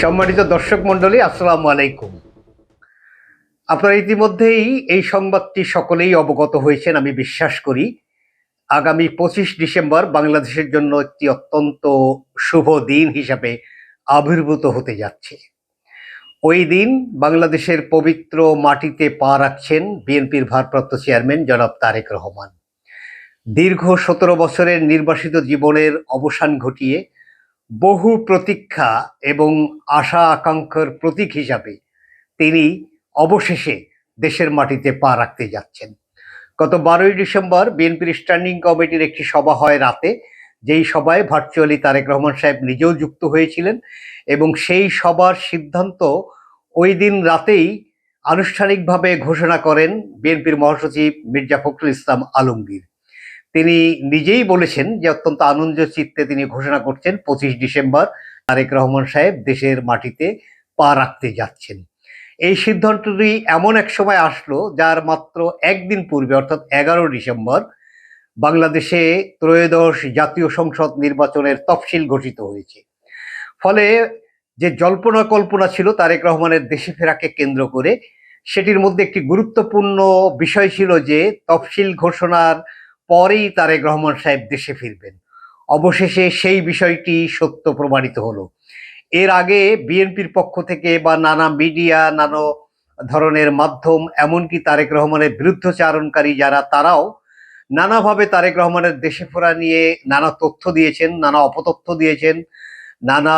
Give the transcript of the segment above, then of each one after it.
সম্মানিত দর্শক মণ্ডলী, আসসালামু আলাইকুম। আপনারা ইতিমধ্যেই এই সংবাদটি সকলেই অবগত হয়েছেন আমি বিশ্বাস করি। আগামী 25 ডিসেম্বর বাংলাদেশের জন্য একটি অত্যন্ত শুভ দিন হিসাবে আবির্ভূত হতে যাচ্ছে। ওই দিন বাংলাদেশের পবিত্র মাটিতে পা রাখছেন বিএনপির ভারপ্রাপ্ত চেয়ারম্যান জনাব তারেক রহমান। দীর্ঘ 17 বছরের নির্বাসিত জীবনের অবসান ঘটিয়ে বহু প্রতীক্ষা এবং আশা আকাঙ্ক্ষার প্রতীক হিসাবে তিনি অবশেষে দেশের মাটিতে পা রাখতে যাচ্ছেন। গত 12ই ডিসেম্বর বিএনপির স্ট্যান্ডিং কমিটির একটি সভা হয় রাতে, যেই সভায় ভার্চুয়ালি তারেক রহমান সাহেব নিজেও যুক্ত হয়েছিলেন এবং সেই সভার সিদ্ধান্ত ওই দিন রাতেই আনুষ্ঠানিকভাবে ঘোষণা করেন বিএনপির মহাসচিব মির্জা ফখরুল ইসলাম আলমগীর। তিনি নিজেই বলেছেন যে অত্যন্ত আনন্দ চিত্তে তিনি ঘোষণা করছেন 25 ডিসেম্বর তারেক রহমান সাহেব দেশের মাটিতে পা রাখতে যাচ্ছেন। এই সিদ্ধান্তটি এমন এক সময় আসলো যার মাত্র একদিন পূর্বে অর্থাৎ 11 ডিসেম্বর বাংলাদেশে ত্রয়োদশ জাতীয় সংসদ নির্বাচনের তফসিল ঘোষিত হয়েছে। ফলে যে জল্পনা কল্পনা ছিল তারেক রহমানের দেশে ফেরাকে কেন্দ্র করে, সেটির মধ্যে একটি গুরুত্বপূর্ণ বিষয় ছিল যে তফসিল ঘোষণার পরেই তারেক রহমান সাহেব দেশে ফিরবেন। অবশেষে সেই বিষয়টি সত্য প্রমাণিত হলো। এর আগে বিএনপির পক্ষ থেকে বা নানা মিডিয়া, নানা ধরনের মাধ্যম, এমনকি তারেক রহমানের বিরুদ্ধচারণকারী যারা, তারাও নানাভাবে তারেক রহমানের দেশে ফেরা নিয়ে নানা তথ্য দিয়েছেন, নানা অপতথ্য দিয়েছেন, নানা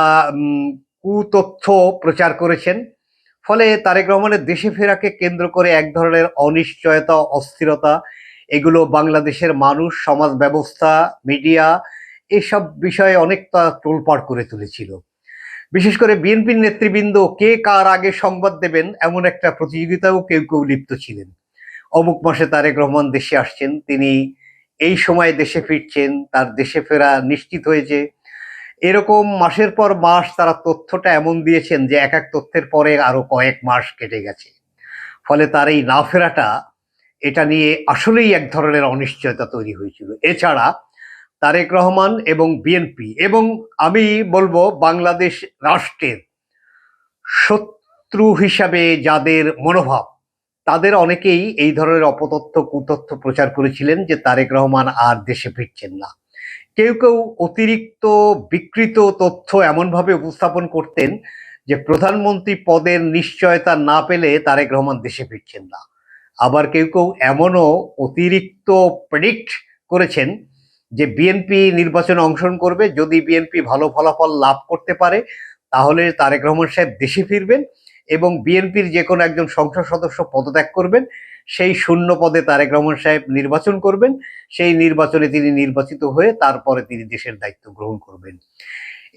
কুতথ্য প্রচার করেছেন। ফলে তারেক রহমানের দেশে ফেরাকে কেন্দ্র করে এক ধরনের অনিশ্চয়তা, অস্থিরতা, এগুলো বাংলাদেশের মানুষ, সমাজ ব্যবস্থা, মিডিয়া এসব বিষয়ে অনেকটা তোলপাড় করে তুলেছিল। বিশেষ করে বিএনপির নেতৃবৃন্দ কে কার আগে সংবাদ দেবেন এমন একটা প্রতিযোগিতাও কেউ কেউ লিপ্ত ছিলেন। অমুক মাসে তারেক রহমান দেশে আসছেন, তিনি এই সময় দেশে ফিরছেন, তার দেশে ফেরা নিশ্চিত হয়েছে। এরকম মাসের পর মাস তারা তথ্যটা এমন দিয়েছেন যে এক এক তথ্যের পরে আরো কয়েক মাস কেটে গেছে। ফলে তার এই না ফেরাটা, এটা নিয়ে আসলেই এক ধরনের অনিশ্চয়তা তৈরি হয়েছিল। এছাড়া তারেক রহমান এবং বিএনপি এবং আমি বলবো বাংলাদেশ রাষ্ট্রের শত্রু হিসাবে যাদের মনোভাব, তাদের অনেকেই এই ধরনের অপতথ্য, কুতথ্য প্রচার করেছিলেন যে তারেক রহমান আর দেশে ফিরছেন না। কেউ কেউ অতিরিক্ত বিকৃত তথ্য এমনভাবে উপস্থাপন করতেন যে প্রধানমন্ত্রী পদের নিশ্চয়তা না পেলে তারেক রহমান দেশে ফিরছেন না। আবার কেউ কেউ এমনও অতিরিক্ত প্রেডিক্ট করেছেন যে বিএনপি নির্বাচনে অংশগ্রহণ করবে, যদি বিএনপি ভালো ফলাফল লাভ করতে পারে তাহলে তারেক রহমান সাহেব দেশে ফিরবেন এবং বিএনপির যে কোনো একজন সংসদ সদস্য পদত্যাগ করবেন, সেই শূন্য পদে তারেক রহমান সাহেব নির্বাচন করবেন, সেই নির্বাচনে তিনি নির্বাচিত হয়ে তারপরে তিনি দেশের দায়িত্ব গ্রহণ করবেন।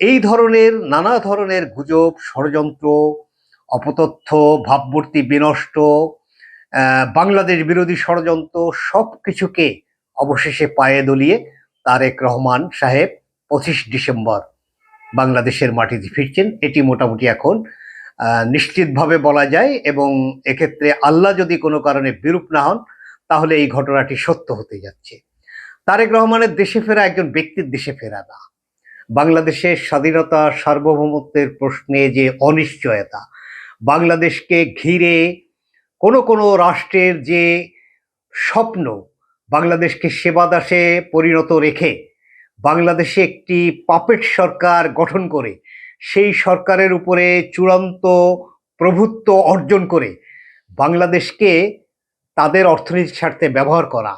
এই ধরনের নানা ধরনের গুজব, ষড়যন্ত্র, অপতথ্য, ভাবমূর্তি বিনষ্ট, বাংলাদেশ বিরোধী ষড়যন্ত্র সবকিছুকে অবশেষে পায়ে দলিয়ে তারেক রহমান সাহেব 25 ডিসেম্বর বাংলাদেশের মাটিতে ফিরছেন। এটি মোটামুটি এখন নিশ্চিতভাবে বলা যায় এবং এক্ষেত্রে আল্লাহ যদি কোনো কারণে বিরূপ না হন তাহলে এই ঘটনাটি সত্য হতে যাচ্ছে। তারেক রহমানের দেশে ফেরা একজন ব্যক্তির দেশে ফেরা না। বাংলাদেশের স্বাধীনতা, সার্বভৌমত্বের প্রশ্নে যে অনিশ্চয়তা, বাংলাদেশকে ঘিরে কোনো কোনো রাষ্ট্রের যে স্বপ্ন, বাংলাদেশকে সেবাদাসে পরিণত রেখে বাংলাদেশে একটি পাপেট সরকার গঠন করে সেই সরকারের উপরে চূড়ান্ত প্রভুত্ব অর্জন করে বাংলাদেশকে তাদের অর্থনৈতিক স্বার্থে ব্যবহার করা,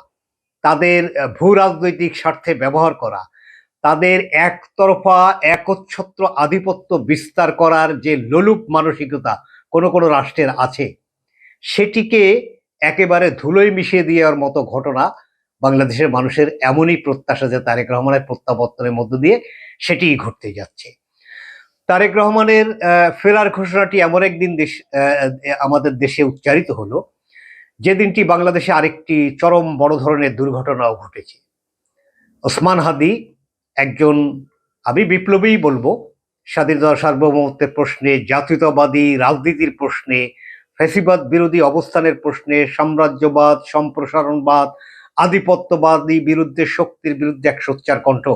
তাদের ভূ রাজনৈতিক স্বার্থে ব্যবহার করা, তাদের একতরফা একচ্ছত্র আধিপত্য বিস্তার করার যে লোলুপ মানসিকতা কোনো কোনো রাষ্ট্রের আছে, সেটিকে একেবারে ধুলোয় মিশিয়ে দেওয়ার মতো ঘটনা বাংলাদেশের মানুষের এমনই প্রত্যাশা যে তারেক রহমানের প্রত্যাবর্তনের মধ্য দিয়ে সেটিই ঘটতে যাচ্ছে। তারেক রহমানের ফেরার ঘোষণাটি এমন একদিন আমাদের দেশে উচ্চারিত হলো যে দিনটি বাংলাদেশে আরেকটি চরম বড় ধরনের দুর্ঘটনাও ঘটেছে। ওসমান হাদি একজন, আমি বিপ্লবীই বলবো, স্বাধীনতা সার্বভৌমত্বের প্রশ্নে, জাতীয়তাবাদী রাজনীতির প্রশ্নে, ফ্যাসিবাদ বিরোধী অবস্থানের প্রশ্নে, সাম্রাজ্যবাদ, সম্প্রসারণবাদ, আধিপত্যবাদী বিরুদ্ধে শক্তির বিরুদ্ধে এক সোচ্চার কণ্ঠ।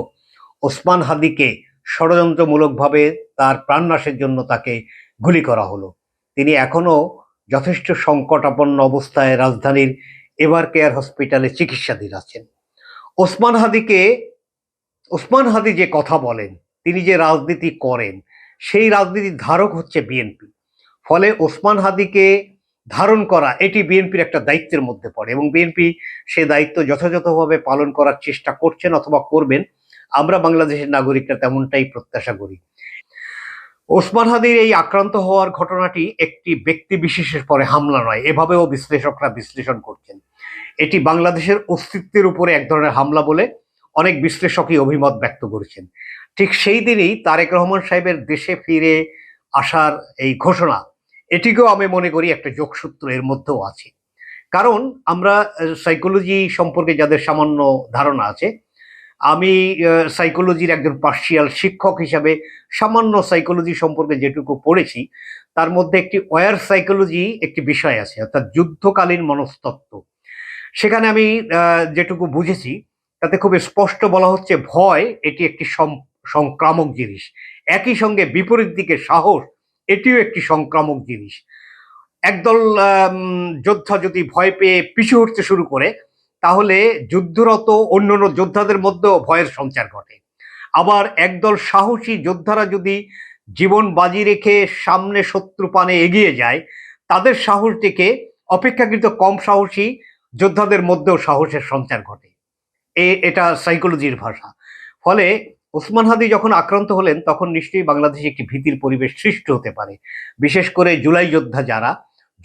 ওসমান হাদিকে ষড়যন্ত্রমূলকভাবে তার প্রাণনাশের জন্য তাকে গুলি করা হলো। তিনি এখনো যথেষ্ট সংকটাপন্ন অবস্থায় রাজধানীর এভার কেয়ার হসপিটালে চিকিৎসাধীন আছেন। ওসমান হাদি যে কথা বলেন, তিনি যে রাজনীতি করেন, সেই রাজনীতির ধারক হচ্ছে বিএনপি। ফলে ওসমান হাদিকে ধারণ করা এটি বিএনপির একটা দায়িত্বের মধ্যে পড়ে এবং বিএনপি সে দায়িত্ব যথাযথভাবে পালন করার চেষ্টা করছেন অথবা করবেন। আমরা বাংলাদেশের নাগরিকরা তেমনটাই প্রত্যাশা করি। ওসমান হাদির এই আক্রান্ত হওয়ার ঘটনাটি একটি ব্যক্তি বিশেষের পরে হামলা নয়, এভাবেও বিশ্লেষকরা বিশ্লেষণ করছেন। এটি বাংলাদেশের অস্তিত্বের উপরে এক ধরনের হামলা বলে অনেক বিশ্লেষকই অভিমত ব্যক্ত করেছেন। ঠিক সেই দিনই তারেক রহমান সাহেবের দেশে ফিরে আসার এই ঘোষণা, এটিকেও আমি মনে করি একটা যোগসূত্র এর মধ্যেও আছে। কারণ আমরা সাইকোলজি সম্পর্কে যাদের সামান্য ধারণা আছে, আমি সাইকোলজির একজন পার্সিয়াল শিক্ষক হিসাবে সামান্য সাইকোলজি সম্পর্কে যেটুকু পড়েছি, তার মধ্যে একটি ওয়ার সাইকোলজি একটি বিষয় আছে, অর্থাৎ যুদ্ধকালীন মনস্তত্ত্ব। সেখানে আমি যেটুকু বুঝেছি তাতে খুব স্পষ্ট বলা হচ্ছে ভয় এটি একটি সংক্রামক জিনিস, একই সঙ্গে বিপরীত দিকে সাহস এটিও একটি সংক্রামক জিনিস। একদল যোদ্ধা যদি ভয় পেয়ে পিছু হটতে শুরু করে, তাহলে যুদ্ধরত অন্যান্য যোদ্ধাদের মধ্যেও ভয়ের সঞ্চার ঘটে। আবার একদল সাহসী যোদ্ধারা যদি জীবন বাজি রেখে সামনে শত্রু পানে এগিয়ে যায়, তাদের সাহস দেখে অপেক্ষাকৃত কম সাহসী যোদ্ধাদের মধ্যেও সাহসের সঞ্চার ঘটে। এটা সাইকোলজির ভাষা। ফলে ওসমান হাদি যখন আক্রান্ত হলেন, তখন নিশ্চয়ই বাংলাদেশে একটি ভীতির পরিবেশ সৃষ্টি হতে পারে। বিশেষ করে জুলাই যোদ্ধা যারা,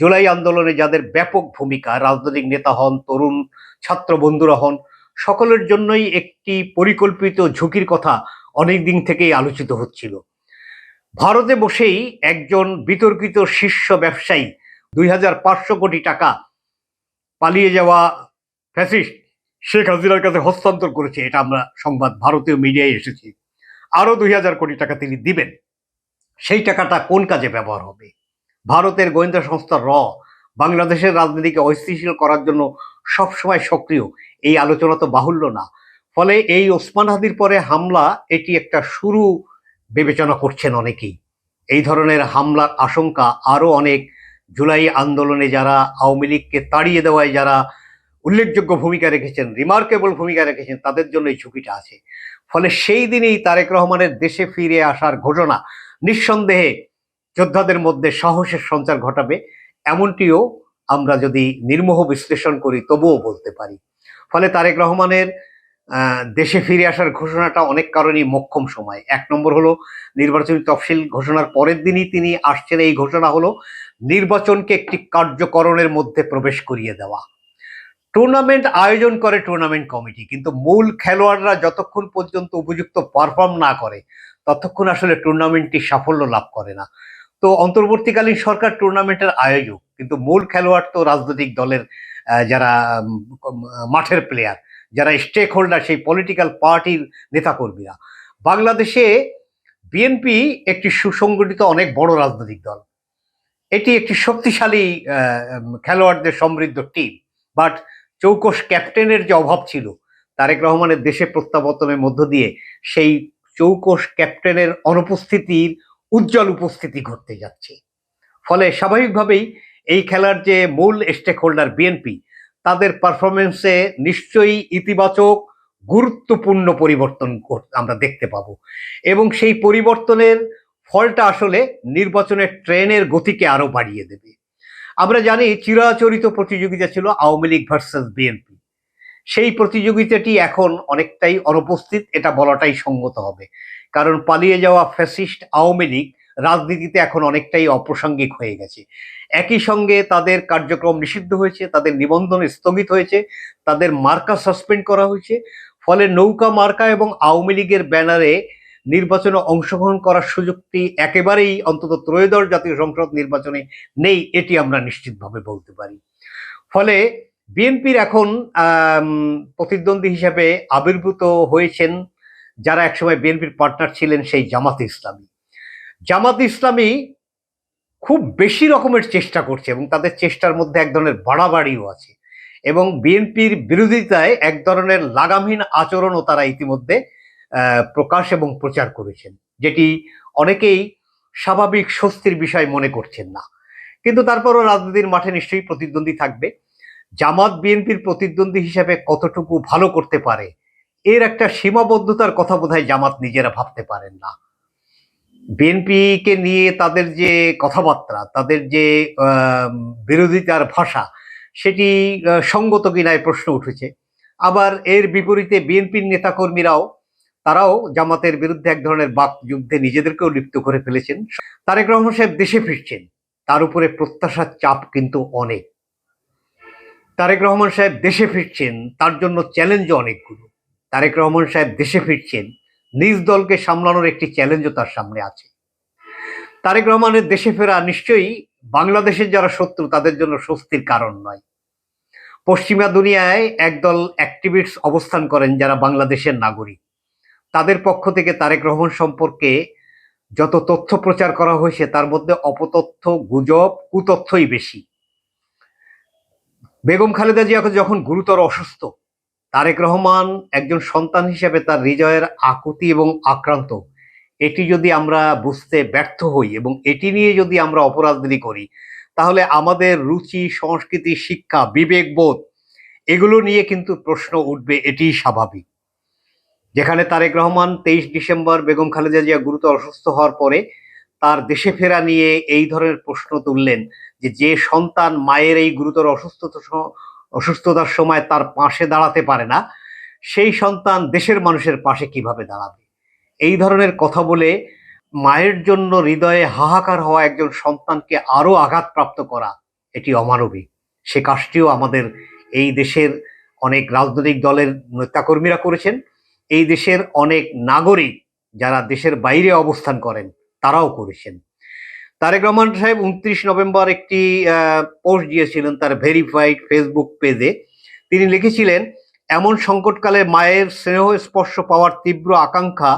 জুলাই আন্দোলনে যাদের ব্যাপক ভূমিকা, রাজনৈতিক নেতা হন, তরুণ ছাত্র বন্ধুরা হন, সকলের জন্যই একটি পরিকল্পিত ঝুঁকির কথা অনেক দিন থেকেই আলোচিত হচ্ছিল। ভারতে বসেই একজন বিতর্কিত শীর্ষ ব্যবসায়ী 2500 কোটি টাকা পালিয়ে যাওয়া ফ্যাসিস্ট শেখ হাসিনার কাছে হস্তান্তর করেছে, এটা আমরা সংবাদ ভারতীয় মিডিয়ায় এসেছি। আরো 2000 কোটি টাকা তিনি দিবেন। সেই টাকাটা কোন কাজে ব্যবহার হবে? ভারতের গোয়েন্দা সংস্থা বাংলাদেশের রাজনীতিকে অস্থিতিশীল করার জন্য সবসময় সক্রিয়, এই আলোচনা তো বাহুল্য না। ফলে এই ওসমান হাদির পরে হামলা, এটি একটা শুরু বিবেচনা করছেন অনেকেই। এই ধরনের হামলার আশঙ্কা আরো অনেক জুলাই আন্দোলনে যারা আওয়ামী লীগকে তাড়িয়ে দেওয়ায় যারা উল্লেখযোগ্য ভূমিকা রেখেছেন, রিমার্কেবল ভূমিকা রেখেছেন, তাদের জন্য এই ঝুঁকিটা আছে। ফলে সেই দিনেই তারেক রহমানের দেশে ফিরে আসার ঘোষণা নিঃসন্দেহে যোদ্ধাদের মধ্যে সাহসের সঞ্চার ঘটাবে, এমনটিও আমরা যদি নির্মোহ বিশ্লেষণ করি তবুও বলতে পারি। ফলে তারেক রহমানের দেশে ফিরে আসার ঘোষণাটা অনেক কারণেই মোক্ষম সময়। এক নম্বর হলো নির্বাচনী তফসিল ঘোষণার পরের দিনই তিনি আসছেন, এই ঘোষণা হলো নির্বাচনকে একটি কার্যকরণের মধ্যে প্রবেশ করিয়ে দেওয়া। টুর্নামেন্ট আয়োজন করে টুর্নামেন্ট কমিটি, কিন্তু মূল খেলোয়াড়রা যতক্ষণ পর্যন্ত উপযুক্ত পারফর্ম না করে ততক্ষণ আসলে টুর্নামেন্টটি সাফল্য লাভ করে না। তো অন্তর্বর্তীকালীন সরকার টুর্নামেন্টের আয়োজক, কিন্তু মূল খেলোয়াড় তো রাজনৈতিক দলের যারা মাঠের প্লেয়ার, যারা স্টেক হোল্ডার, সেই পলিটিক্যাল পার্টির নেতাকর্মীরা। বাংলাদেশে বিএনপি একটি সুসংগঠিত অনেক বড় রাজনৈতিক দল, এটি একটি শক্তিশালী খেলোয়াড়দের সমৃদ্ধ টিম। বাট চৌকস ক্যাপ্টেনের যে অভাব ছিল, তারেক রহমানের দেশে প্রত্যাবর্তনের মধ্য দিয়ে সেই চৌকস ক্যাপ্টেনের অনুপস্থিতির উজ্জ্বল উপস্থিতি ঘটতে যাচ্ছে। ফলে স্বাভাবিকভাবেই এই খেলার যে মূল স্টেক হোল্ডার বিএনপি, তাদের পারফরমেন্সে নিশ্চয়ই ইতিবাচক গুরুত্বপূর্ণ পরিবর্তন আমরা দেখতে পাবো এবং সেই পরিবর্তনের ফলটা আসলে নির্বাচনের ট্রেনের গতিকে আরো বাড়িয়ে দেবে। আমরা জানি চিরাচরিত প্রতিযোগিতা ছিল আওয়ামী লীগ ভার্সেস বিএনপি। সেই প্রতিযোগিতাটি এখন অনেকটাই অনুপস্থিত, এটা বলাটাই সঙ্গত হবে। কারণ পালিয়ে যাওয়া ফ্যাসিস্ট আওয়ামী লীগ রাজনীতিতে এখন অনেকটাই অপ্রাসঙ্গিক হয়ে গেছে। একই সঙ্গে তাদের কার্যক্রম নিষিদ্ধ হয়েছে, তাদের নিবন্ধন স্থগিত হয়েছে, তাদের মার্কা সাসপেন্ড করা হয়েছে। ফলে নৌকা মার্কা এবং আওয়ামী লীগের ব্যানারে নির্বাচনে অংশগ্রহণ করার সুযোগটি একেবারেই অন্তত ত্রয়োদশ জাতীয় সংসদ নির্বাচনে নেই, এটি আমরা নিশ্চিতভাবে বলতে পারি। ফলে বিএনপির এখন প্রতিদ্বন্দ্বী হিসেবে আবির্ভূত হয়েছেন যারা একসময় বিএনপির পার্টনার ছিলেন, সেই জামাত ইসলামী। জামাত ইসলামী খুব বেশি রকমের চেষ্টা করছে এবং তাদের চেষ্টার মধ্যে এক ধরনের বাড়াবাড়িও আছে এবং বিএনপির বিরোধিতায় এক ধরনের লাগামহীন আচরণও তারা ইতিমধ্যে প্রকাশ এবং প্রচার করেছেন, যেটি অনেকেই স্বাভাবিক স্বস্তির বিষয় মনে করছেন না। কিন্তু তারপরও রাজনীতির মাঠে নিশ্চয়ই প্রতিদ্বন্দ্বী থাকবে। জামাত বিএনপির প্রতিদ্বন্দ্বী হিসেবে কতটুকু ভালো করতে পারে এর একটা সীমাবদ্ধতার কথা বোধহয় জামাত নিজেরা ভাবতে পারেন না। বিএনপিকে নিয়ে তাদের যে কথাবার্তা, তাদের যে বিরোধিতার ভাষা, সেটি সঙ্গত কিনায় প্রশ্ন উঠেছে। আবার এর বিপরীতে বিএনপির নেতাকর্মীরাও তারাও জামাতের বিরুদ্ধে এক ধরনের বাকযুদ্ধে নিজেদেরকেও লিপ্ত করে ফেলেছেন। তারেক রহমান সাহেব দেশে ফিরছেন, তার উপরে প্রত্যাশার চাপ কিন্তু অনেক। তারেক রহমান সাহেব দেশে ফিরছেন, তার জন্য চ্যালেঞ্জও অনেকগুলো। তারেক রহমান সাহেব দেশে ফিরছেন, নিজ দলকে সামলানোর একটি চ্যালেঞ্জও তার সামনে আছে। তারেক রহমানের দেশে ফেরা নিশ্চয়ই বাংলাদেশের যারা শত্রু তাদের জন্য স্বস্তির কারণ নয়। পশ্চিমা দুনিয়ায় একদল অ্যাক্টিভিস্ট অবস্থান করেন যারা বাংলাদেশের নাগরিক। তাদের পক্ষ থেকে তারেক রহমান সম্পর্কে যত তথ্য প্রচার করা হয়েছে তার মধ্যে অপতথ্য, গুজব, কুতথ্যই বেশি। বেগম খালেদা জিয়া যখন গুরুতর অসুস্থ, তারেক রহমান একজন সন্তান হিসেবে তার হৃদয়ের আকুতি এবং আক্রান্ত, এটি যদি আমরা বুঝতে ব্যর্থ হই এবং এটি নিয়ে যদি আমরা অপরাজনীতি করি, তাহলে আমাদের রুচি, সংস্কৃতি, শিক্ষা, বিবেকবোধ এগুলো নিয়ে কিন্তু প্রশ্ন উঠবে, এটিই স্বাভাবিক। যেখানে তারেক রহমান 23 ডিসেম্বর বেগম খালেদা জিয়া গুরুতর অসুস্থ হওয়ার পরে তার দেশে ফেরা নিয়ে এই ধরনের প্রশ্ন তুললেন যে সন্তান মায়ের এই গুরুতর অসুস্থতার সময় তার পাশে দাঁড়াতে পারে না, সেই সন্তান দেশের মানুষের পাশে কিভাবে দাঁড়াবে? এই ধরনের কথা বলে মায়ের জন্য হৃদয়ে হাহাকার হওয়া একজন সন্তানকে আরো আঘাতপ্রাপ্ত করা, এটি অমানবিক। সে কাজটিও আমাদের এই দেশের অনেক রাজনৈতিক দলের নেতাকর্মীরা করেছেন। এই দেশের অনেক নাগরিক যারা দেশের বাইরে অবস্থান করেন তারাও করেছেন। তারেক রহমান সাহেব 29 নভেম্বর একটি পোস্ট দিয়েছিলেন তার ভেরিফাইড ফেসবুক পেজে। তিনি লিখেছিলেন, এমন সংকটকালে মায়ের স্নেহ স্পর্শ পাওয়ার তীব্র আকাঙ্ক্ষা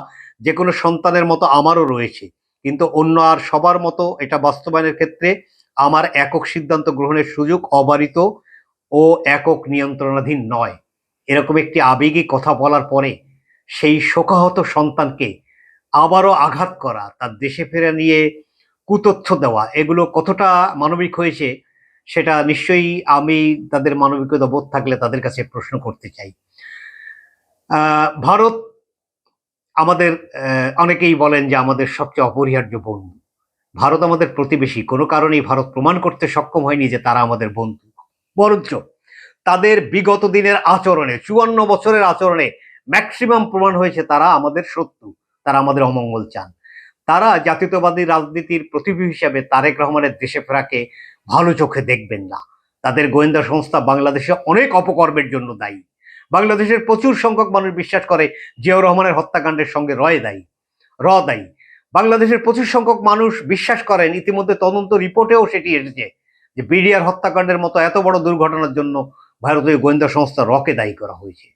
যে কোনো সন্তানের মতো আমারও রয়েছে, কিন্তু অন্য আর সবার মতো এটা বাস্তবায়নের ক্ষেত্রে আমার একক সিদ্ধান্ত গ্রহণের সুযোগ অবারিত ও একক নিয়ন্ত্রণাধীন নয়। এরকম একটি আবেগী কথা বলার পরে সেই শোকাহত সন্তানকে আবারও আঘাত করা, তার দেশে ফেরা নিয়ে কুতথ্য দেওয়া, এগুলো কতটা মানবিক হয়েছে সেটা নিশ্চয়ই আমি তাদের মানবিকতা বোধ থাকলে তাদের কাছে প্রশ্ন করতে চাই। ভারত আমাদের অনেকেই বলেন যে আমাদের সবচেয়ে অপরিহার্য বন্ধু। ভারত আমাদের প্রতিবেশী, কোনো কারণেই ভারত প্রমাণ করতে সক্ষম হয়নি যে তারা আমাদের বন্ধু। বরঞ্চ তাদের বিগত দিনের আচরণে, 54 বছরের আচরণে ম্যাক্সিমাম প্রমাণ হয়েছে তারা আমাদের শত্রু, তারা আমাদের অমঙ্গল চান। তারা জাতীয়তাবাদী রাজনীতির প্রতিভূ হিসেবে তারেক রহমানের দেশে ফেরাকে ভালো চোখে দেখবেন না। তাদের গোয়েন্দা সংস্থা বাংলাদেশে অনেক অপকর্মের জন্য দায়ী। বাংলাদেশের প্রচুর সংখ্যক মানুষ বিশ্বাস করে জিয়াউর রহমানের হত্যাকাণ্ডের সঙ্গে র দায়ী। বাংলাদেশের প্রচুর সংখ্যক মানুষ বিশ্বাস করেন, ইতিমধ্যে তদন্ত রিপোর্টেও সেটি এসেছে, যে বিডিআর হত্যাকাণ্ডের মতো এত বড় দুর্ঘটনার জন্য ভারতীয় গোয়েন্দা সংস্থা রকে দায়ী করা হয়েছে।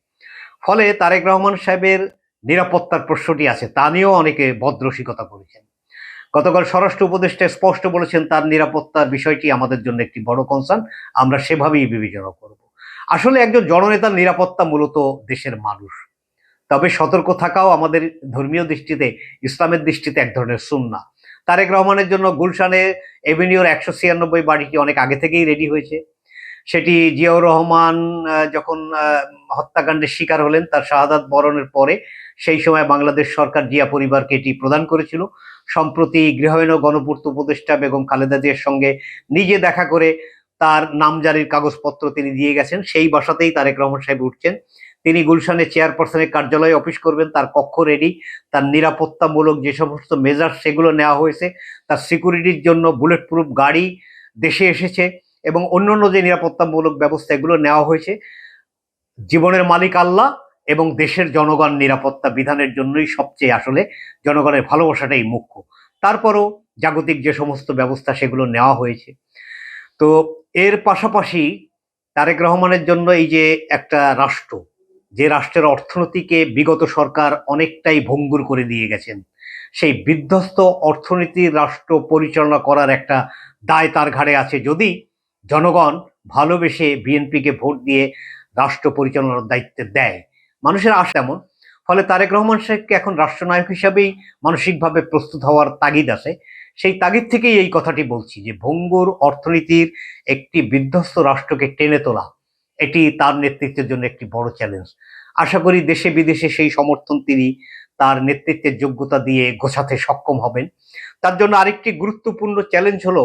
ফলে তারেক রহমান সাহেবের নিরাপত্তার প্রশ্নটি আছে, তা নিয়েও অনেকে বদরসিকতা করেছেন। গতকাল স্বরাষ্ট্র উপদেষ্টা স্পষ্ট বলেছেন তার নিরাপত্তার বিষয়টি আমাদের জন্য একটি বড় কনসার্ন, আমরা সেভাবেই বিবেচনা করব। আসলে একজন জননেতার নিরাপত্তা মূলত দেশের মানুষ, তবে সতর্ক থাকাও আমাদের ধর্মীয় দৃষ্টিতে, ইসলামের দৃষ্টিতে এক ধরনের সুন্নাহ। তারেক রহমানের জন্য গুলশানে এভিনিউর 196 বাড়িটি অনেক আগে থেকেই রেডি হয়েছে। সেটি জিয়াউর রহমান যখন হত্যাকাণ্ডের শিকার হলেন, তার শাহাদাত বরণের পরে সেই সময় বাংলাদেশ সরকার জিয়া পরিবারকে এটি প্রদান করেছিল। সম্প্রতি গৃহায়ণ ও গণপূর্ত উপদেষ্টা বেগম খালেদা জিয়ার সঙ্গে নিজে দেখা করে তার নামজারির কাগজপত্র তিনি দিয়ে গেছেন। সেই বাসাতেই তারেক রহমান সাহেব উঠছেন। তিনি গুলশানে চেয়ারপারসনের কার্যালয়ে অফিস করবেন, তার কক্ষ রেডি, তার নিরাপত্তামূলক যে সমস্ত মেজার সেগুলো নেওয়া হয়েছে, তার সিকিউরিটির জন্য বুলেট প্রুফ গাড়ি দেশে এসেছে এবং অন্যান্য যে নিরাপত্তামূলক ব্যবস্থা এগুলো নেওয়া হয়েছে। জীবনের মালিক আল্লাহ এবং দেশের জনগণ নিরাপত্তা বিধানের জন্যই সবচেয়ে আসলে জনগণের ভালোবাসাটাই মুখ্য। তারপরও জাগতিক যে সমস্ত ব্যবস্থা সেগুলো নেওয়া হয়েছে। তো এর পাশাপাশি তারেক রহমানের জন্য এই যে একটা রাষ্ট্র, যে রাষ্ট্রের অর্থনীতিকে বিগত সরকার অনেকটাই ভঙ্গুর করে দিয়ে গেছেন, সেই বিধ্বস্ত অর্থনীতির রাষ্ট্র পরিচালনা করার একটা দায় তার ঘাড়ে আছে, যদি জনগণ ভালোবেসে বিএনপিকে ভোট দিয়ে রাষ্ট্র পরিচালনার দায়িত্বে দেয়। মানুষের আশা এমন, ফলে তারেক রহমান শেখকে এখন রাষ্ট্রনায়ক হিসাবেই মানসিকভাবে প্রস্তুত হওয়ার তাগিদ আছে। সেই তাগিদ থেকেই এই কথাটি বলছি যে ভঙ্গুর অর্থনীতির একটি বিধ্বস্ত রাষ্ট্রকে টেনে তোলা এটি তার নেতৃত্বের জন্য একটি বড় চ্যালেঞ্জ। আশা করি দেশে বিদেশে সেই সমর্থন তিনি তার নেতৃত্বের যোগ্যতা দিয়ে গোছাতে সক্ষম হবেন। তার জন্য আরেকটি গুরুত্বপূর্ণ চ্যালেঞ্জ হলো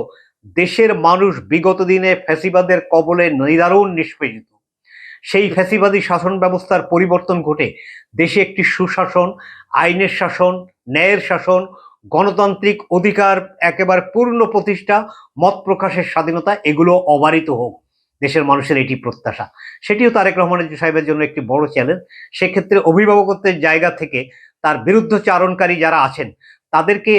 দেশের মানুষ বিগত দিনে ফ্যাসিবাদের কবলে নিদারুণ নিষ্পেষিত। সেই ফ্যাসিবাদী শাসন ব্যবস্থার পরিবর্তন ঘটে দেশে একটি সুশাসন, আইনের শাসন, ন্যায়ের শাসন, গণতান্ত্রিক অধিকার একেবারে পূর্ণ প্রতিষ্ঠা, মত প্রকাশের স্বাধীনতা এগুলো অবারিত হোক। দেশের মানুষের এটি প্রত্যাশা। সেটিও তারেক রহমানের সাহেবের জন্য একটি বড় চ্যালেঞ্জ। সেক্ষেত্রে অভিভাবকত্বের জায়গা থেকে তার বিরুদ্ধচারণকারী যারা আছেন তাদেরকে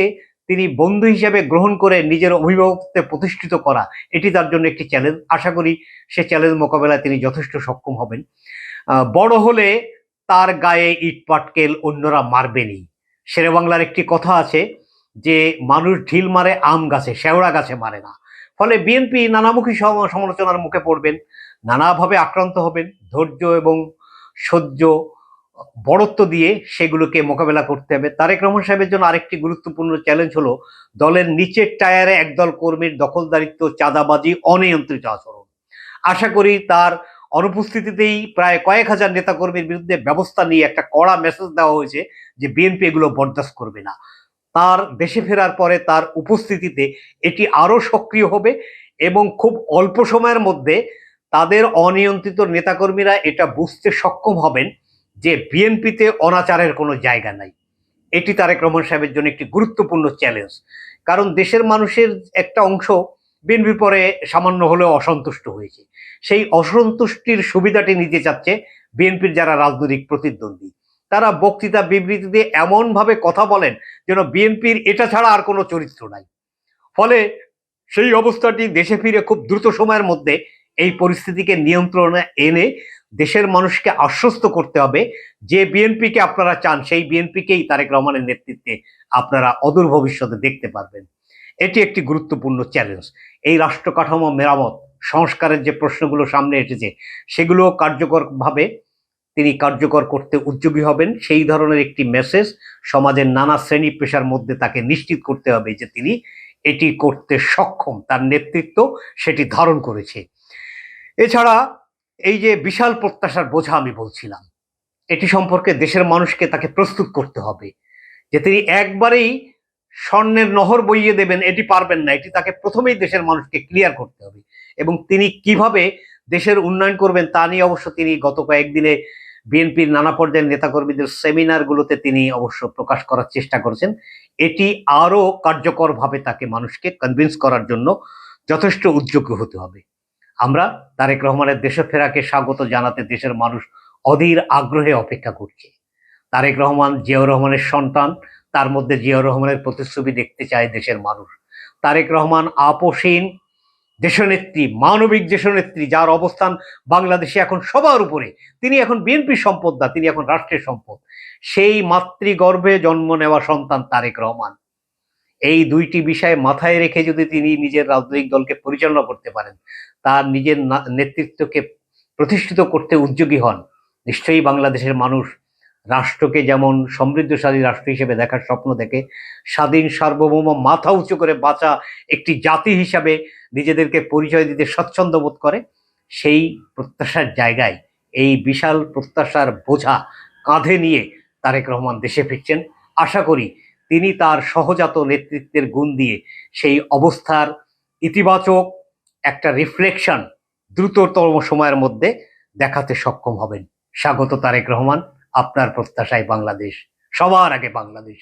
তিনি বন্ধু হিসেবে গ্রহণ করে নিজের অভিভাবকত্বে প্রতিষ্ঠিত করা এটি তার জন্য একটি চ্যালেঞ্জ। আশা করি সে চ্যালেঞ্জ মোকাবেলায় তিনি যথেষ্ট সক্ষম হবেন। বড় হলে তার গায়ে ইট পাটকেল অন্যরা মারবেনই। শেরে বাংলার একটি কথা আছে যে মানুষ ঢিল মারে আম গাছে, শেওড়া গাছে মারে না। ফলে বিএনপি নানামুখী সমালোচনার মুখে পড়বেন, নানাভাবে আক্রান্ত হবেন। ধৈর্য এবং সহ্য বড়ত্ব দিয়ে সেগুলোকে মোকাবেলা করতে হবে। তারেক রহমান সাহেবের জন্য আরেকটি গুরুত্বপূর্ণ চ্যালেঞ্জ হলো দলের নিচের টায়ারে একদল কর্মীর দখলদারিত্ব, চাঁদাবাজি, অনিয়ন্ত্রিত আচরণ। আশা করি তার অনুপস্থিতিতেই প্রায় কয়েক হাজার নেতাকর্মীর বিরুদ্ধে ব্যবস্থা নিয়ে একটা কড়া মেসেজ দেওয়া হয়েছে যে বিএনপি এগুলো বরদাস্ত করবে না। তার দেশে ফেরার পরে তার উপস্থিতিতে এটি আরো সক্রিয় হবে এবং খুব অল্প সময়ের মধ্যে তাদের অনিয়ন্ত্রিত নেতাকর্মীরা এটা বুঝতে সক্ষম হবেন যে বিএনপিতে অনাচারের কোনো জায়গা নাই। এটি তারেক রহমান সাহেবের জন্য একটি গুরুত্বপূর্ণ চ্যালেঞ্জ। কারণ দেশের মানুষের একটা অংশ বিএনপির পরে সামান্য হলেও অসন্তুষ্ট হয়েছে। সেই অসন্তুষ্টির সুবিধাটি নিতে চাচ্ছে বিএনপির যারা রাজনৈতিক প্রতিদ্বন্দ্বী। তারা বক্তৃতা বিবৃতিতে এমনভাবে কথা বলেন যেন বিএনপির এটা ছাড়া আর কোনো চরিত্র নাই। ফলে সেই অবস্থাটি দেশে ফিরে খুব দ্রুত সময়ের মধ্যে এই পরিস্থিতিকে নিয়ন্ত্রণে এনে দেশের মানুষকে আশ্বস্ত করতে হবে যে বিএনপিকে আপনারা চান সেই বিএনপিকেই তারেক রহমানের নেতৃত্বে আপনারা অদূর ভবিষ্যতে দেখতে পারবেন। এটি একটি গুরুত্বপূর্ণ চ্যালেঞ্জ। এই রাষ্ট্র কাঠামো মেরামত সংস্কারের যে প্রশ্নগুলো সামনে এসেছে সেগুলো কার্যকরভাবে তিনি কার্যকর করতে উদ্যোগী হবেন। সেই ধরনের একটি মেসেজ সমাজের নানা শ্রেণী পেশার মধ্যে তাকে নিশ্চিত করতে হবে যে তিনি এটি করতে সক্ষম, তার নেতৃত্ব সেটি ধারণ করেছে। এছাড়া এই যে বিশাল প্রত্যাশার বোঝা আমি বলছিলাম, এটি সম্পর্কে দেশের মানুষকে তাকে প্রস্তুত করতে হবে যে তিনি একবারেই স্বর্ণের নহর বইয়ে দেবেন এটি পারবেন না। এটি তাকে প্রথমেই দেশের মানুষকে ক্লিয়ার করতে হবে এবং তিনি কিভাবে দেশের উন্নয়ন করবেন তা নিয়ে অবশ্য তিনি গত কয়েকদিনে বিএনপির নানা পর্যায়ের নেতাকর্মীদের সেমিনারগুলোতে তিনি অবশ্য প্রকাশ করার চেষ্টা করেছেন। এটি আরো কার্যকরভাবে তাকে মানুষকে কনভিন্স করার জন্য যথেষ্ট উদ্যোগী হতে হবে। আমরা তারেক রহমানের দেশে ফেরাকে স্বাগত জানাতে দেশের মানুষ অধীর আগ্রহে অপেক্ষা করছে। তারেক রহমান জিয়াউর রহমানের সন্তান, তার মধ্যে জিয়াউর রহমানের প্রতিচ্ছবি দেখতে চায় দেশের মানুষ। তারেক রহমান আপসীন দেশনেত্রী, মানবিক দেশনেত্রী, যার অবস্থান বাংলাদেশে এখন সবার উপরে। তিনি এখন বিএনপির সম্পদ না, তিনি এখন রাষ্ট্রের সম্পদ। সেই মাতৃগর্ভে জন্ম নেওয়া সন্তান তারেক রহমান। এই দুইটি বিষয় মাথায় রেখে যদি তিনি নিজের রাজনৈতিক দলকে পরিচালনা করতে পারেন, তার নিজের নেতৃত্বকে প্রতিষ্ঠিত করতে উদ্যোগী হন, নিশ্চয়ই বাংলাদেশের মানুষ রাষ্ট্রকে যেমন সমৃদ্ধশালী রাষ্ট্র হিসেবে দেখার স্বপ্ন দেখে, স্বাধীন সার্বভৌম মাথা উঁচু করে বাঁচা একটি জাতি হিসাবে নিজেদেরকে পরিচয় দিতে স্বচ্ছন্দ বোধ করে, সেই প্রত্যাশার জায়গায় এই বিশাল প্রত্যাশার বোঝা কাঁধে নিয়ে তারেক রহমান দেশে ফিরছেন। আশা করি তিনি তার সহজাত নেতৃত্বের গুণ দিয়ে সেই অবস্থার ইতিবাচক একটা রিফ্লেকশন দ্রুততম সময়ের মধ্যে দেখাতে সক্ষম হবেন। স্বাগত তারেক রহমান, আপনার প্রত্যাশায় বাংলাদেশ, সবার আগে বাংলাদেশ।